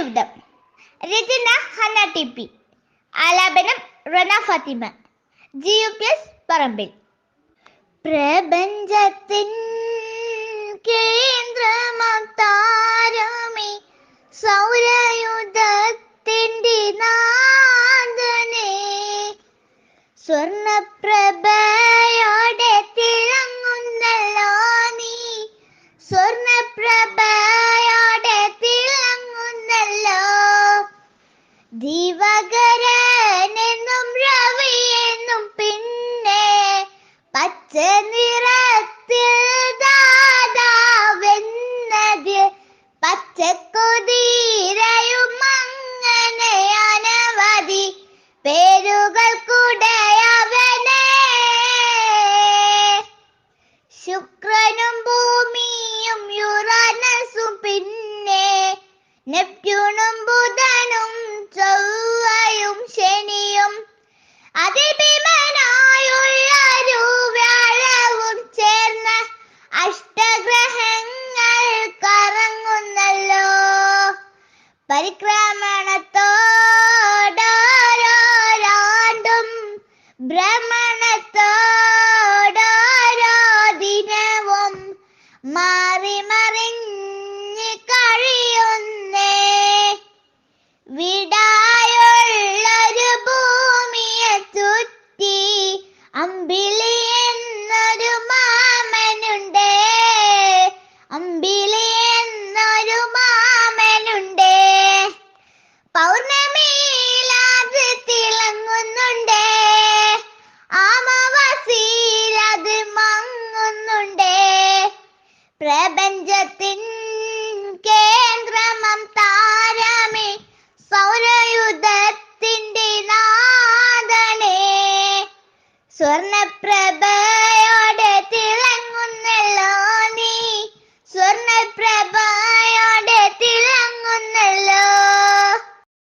സൗരയുധം. രചന Hannah TP. ആലാപനം Rana Fathima. GUPS പറമ്പിൽ. പ്രപഞ്ചത്തിൻ കേന്ദ്രമാം താരമേ, സൗരയുധത്തിൻ്റെ നാഥനേ, സ്വർണപ്രഭയോടെ തിളങ്ങുന്നല്ലോ നീ, സ്വർണപ്രഭയോടെ തിളങ്ങുന്നല്ലോ. ദിവാകരനെന്നും രവിയെന്നും പിന്നെ പച്ച നിറത്തിൽ ദാതാവെന്നത്, പച്ചക്കുതിരയും അങ്ങനെ അനവധി പേരുകൾക്കുടയവനേ. ശുക്രനും ഭൂമിയും യുറാനസും പിന്നെ നെപ്റ്റ്യൂണും ബുധനും ചൊവ്വയും ശനിയും അതിഭീമനായുള്ളൊരു വ്യാഴവും ചേർന്ന അഷ്ടഗ്രഹങ്ങൾ കറങ്ങുന്നല്ലോ. പരിക്രമണത്തോടോരാണ്ടും ഭ്രമണത്തോടോരോ ദിനവും മാറി മറിഞ്ഞ് കഴിയുന്നേ. വിടായുള്ളൊരു ഭൂമിയെ ചുറ്റി അമ്പിളി എന്നൊരു മാമനുണ്ടേ, അമ്പിളി എന്നൊരു മാമനുണ്ടേ. പൗർണമിയിലത് തിളങ്ങുന്നുണ്ടേ, അമാവാസിയിലത് മങ്ങുന്നുണ്ടേ. പ്രപഞ്ചത്തിൻ കേന്ദ്രമം താരമേ, സൗരയുധത്തിൻ്റെ നാഥനേ, സ്വർണപ്രഭ